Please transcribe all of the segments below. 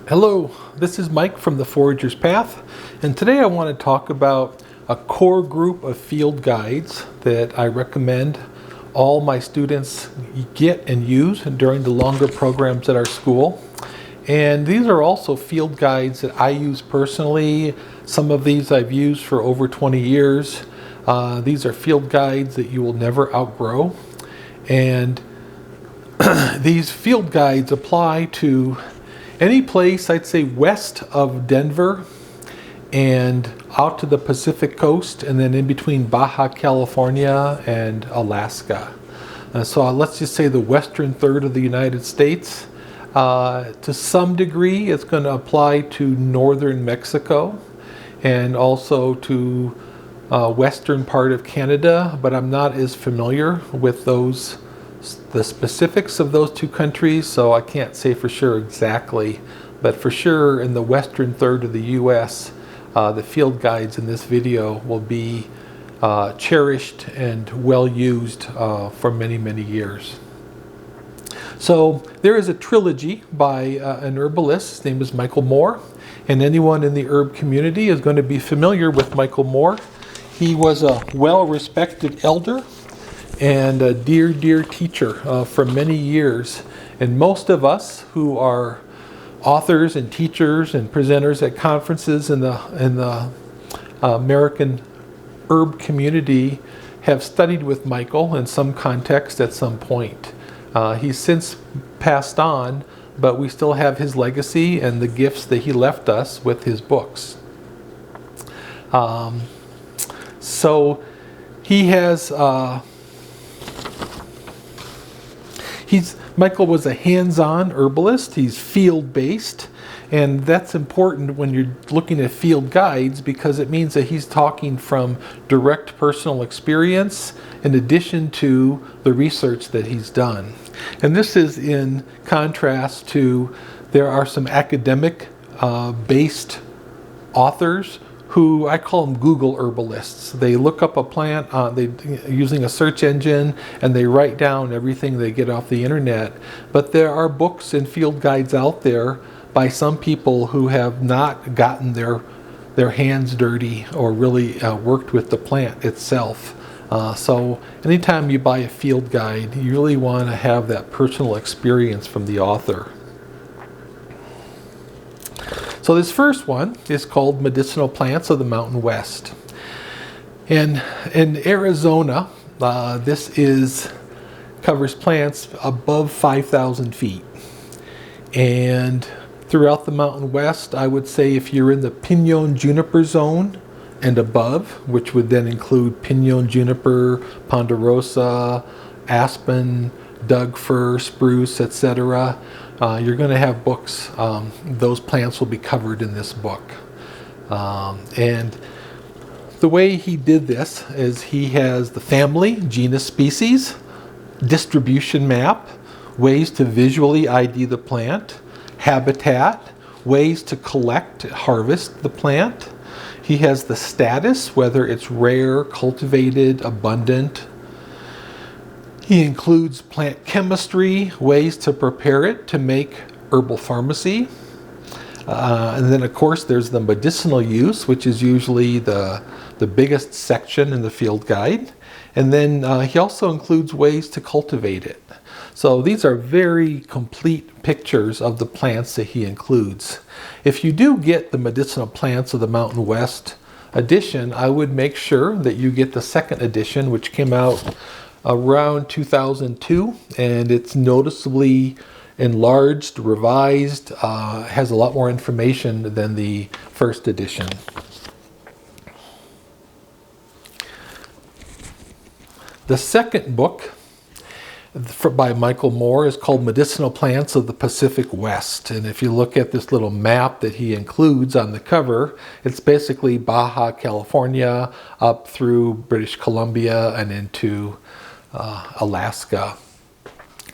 Hello, this is Mike from the Forager's Path, and today I want to talk about a core group of field guides that I recommend all my students get and use during the longer programs at our school. And these are also field guides that I use personally. Some of these I've used for over 20 years. These are field guides that you will never outgrow. And these field guides apply to any place, I'd say, west of Denver and out to the Pacific coast, and then in between Baja California and Alaska. So let's just say the western third of the United States. To some degree, it's going to apply to northern Mexico and also to western part of Canada, but I'm not as familiar with the specifics of those two countries, so I can't say for sure exactly. But for sure, in the western third of the U.S., the field guides in this video will be cherished and well used for many, many years. So there is a trilogy by an herbalist. His name is Michael Moore, and anyone in the herb community is going to be familiar with Michael Moore. He was a well-respected elder and a dear, dear teacher for many years. And most of us who are authors and teachers and presenters at conferences in the American herb community have studied with Michael in some context at some point. He's since passed on, but we still have his legacy and the gifts that he left us with his books. So he has Michael was a hands-on herbalist. He's field-based, and that's important when you're looking at field guides because it means that he's talking from direct personal experience in addition to the research that he's done. And this is in contrast to, there are some academic based authors who I call them Google herbalists. They look up a plant using a search engine and they write down everything they get off the internet. But there are books and field guides out there by some people who have not gotten their hands dirty or really worked with the plant itself. So anytime you buy a field guide, you really want to have that personal experience from the author. So this first one is called Medicinal Plants of the Mountain West. And in Arizona, this covers plants above 5,000 feet. And throughout the Mountain West, I would say if you're in the pinon juniper zone and above, which would then include pinon juniper, ponderosa, aspen, Doug fir, spruce, etc., you're going to have books. Those plants will be covered in this book. And the way he did this is he has the family, genus, species, distribution map, ways to visually ID the plant, habitat, ways to collect, harvest the plant. He has the status, whether it's rare, cultivated, abundant. He includes plant chemistry, ways to prepare it to make herbal pharmacy. And then, of course, there's the medicinal use, which is usually the biggest section in the field guide. And then he also includes ways to cultivate it. So these are very complete pictures of the plants that he includes. If you do get the Medicinal Plants of the Mountain West edition, I would make sure that you get the second edition, which came out around 2002, and it's noticeably enlarged, revised, has a lot more information than the first edition. The second book by Michael Moore is called Medicinal Plants of the Pacific West. And if you look at this little map that he includes on the cover, it's basically Baja California up through British Columbia and into Alaska.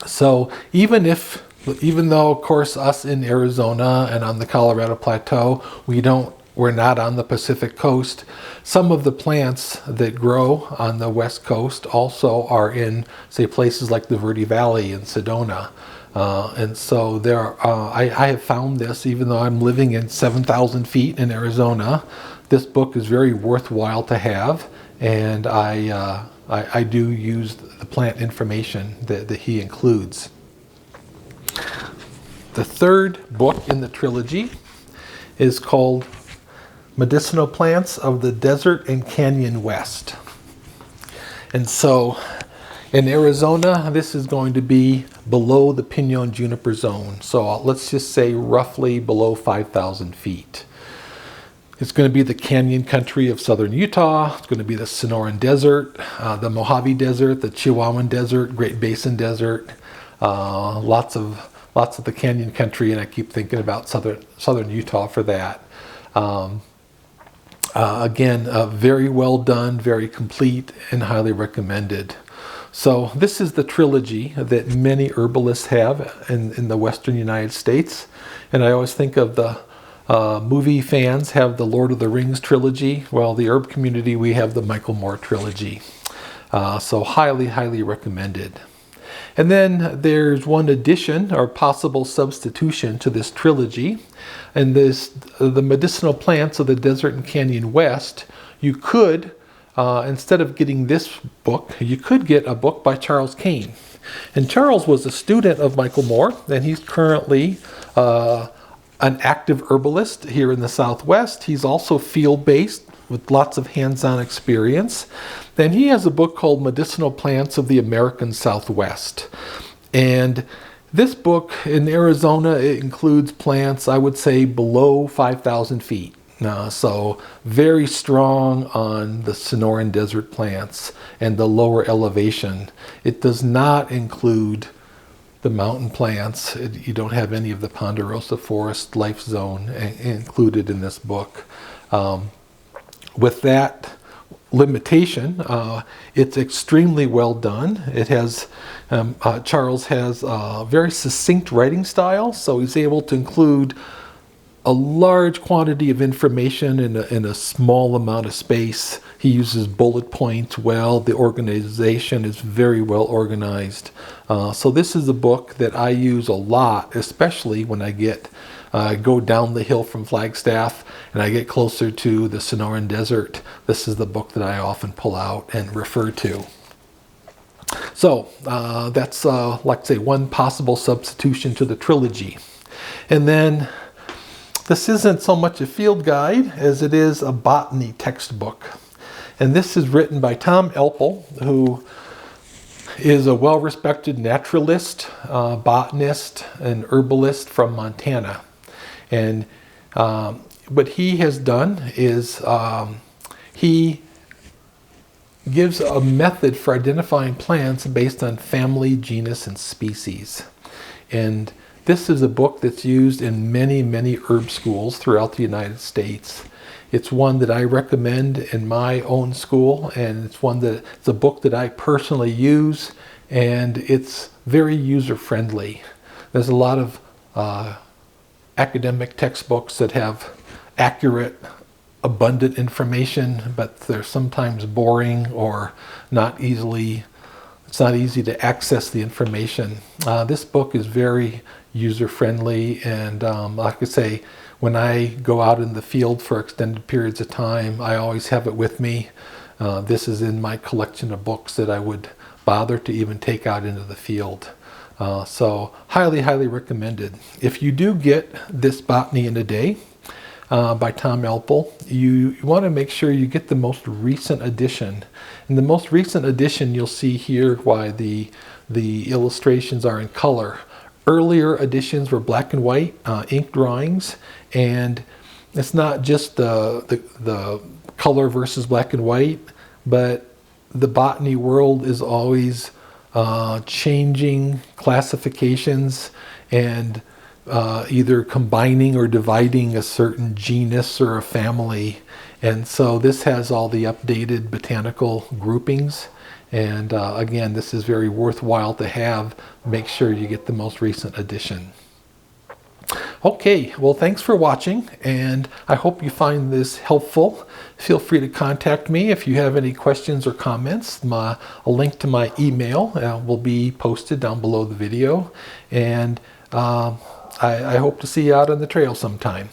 So even though, of course, us in Arizona and on the Colorado Plateau, we're not on the Pacific coast, some of the plants that grow on the West Coast also are in, say, places like the Verde Valley in Sedona. And so I have found this, even though I'm living in 7,000 feet in Arizona, this book is very worthwhile to have, and I do use the plant information that he includes. The third book in the trilogy is called Medicinal Plants of the Desert and Canyon West. And so in Arizona, this is going to be below the pinon juniper zone. So let's just say roughly below 5,000 feet. It's going to be the canyon country of southern Utah. It's going to be the Sonoran Desert, the Mojave Desert, the Chihuahuan Desert, Great Basin Desert, lots of the canyon country, and I keep thinking about southern Utah for that. Again, very well done, very complete, and highly recommended. So this is the trilogy that many herbalists have in the western United States. And I always think of the movie fans have the Lord of the Rings trilogy. Well, the herb community, we have the Michael Moore trilogy. So highly, highly recommended. And then there's one addition or possible substitution to this trilogy. And the medicinal plants of the Desert and Canyon West, you could, instead of getting this book, you could get a book by Charles Kane. And Charles was a student of Michael Moore, and he's currently an active herbalist here in the Southwest. He's also field-based with lots of hands-on experience. Then he has a book called Medicinal Plants of the American Southwest. And this book in Arizona, it includes plants, I would say, below 5,000 feet. So very strong on the Sonoran Desert plants and the lower elevation. It does not include the mountain plants. You don't have any of the ponderosa forest life zone included in this book. With that limitation, it's extremely well done. It has Charles has a very succinct writing style, so he's able to include a large quantity of information in a small amount of space. He uses bullet points well. The organization is very well organized. So this is a book that I use a lot, especially when I go down the hill from Flagstaff and I get closer to the Sonoran Desert. This is the book that I often pull out and refer to. So that's, like I say, one possible substitution to the trilogy. And then this isn't so much a field guide as it is a botany textbook. And this is written by Tom Elpel, who is a well-respected naturalist, botanist, and herbalist from Montana. And what he has done is he gives a method for identifying plants based on family, genus, and species. And this is a book that's used in many, many herb schools throughout the United States. It's one that I recommend in my own school, and it's a book that I personally use, and it's very user-friendly. There's a lot of academic textbooks that have accurate, abundant information, but they're sometimes boring or it's not easy to access the information. This book is very user-friendly, and like I say, when I go out in the field for extended periods of time, I always have it with me. This is in my collection of books that I would bother to even take out into the field. So highly, highly recommended. If you do get this Botany in a Day by Tom Elpel, you want to make sure you get the most recent edition. In the most recent edition, you'll see here why the illustrations are in color. Earlier editions were black and white, ink drawings, and it's not just the color versus black and white, but the botany world is always changing classifications and either combining or dividing a certain genus or a family. And so this has all the updated botanical groupings. And again, this is very worthwhile to have. Make sure you get the most recent edition. Okay, well, thanks for watching, and I hope you find this helpful. Feel free to contact me if you have any questions or comments. A link to my email will be posted down below the video, and I hope to see you out on the trail sometime.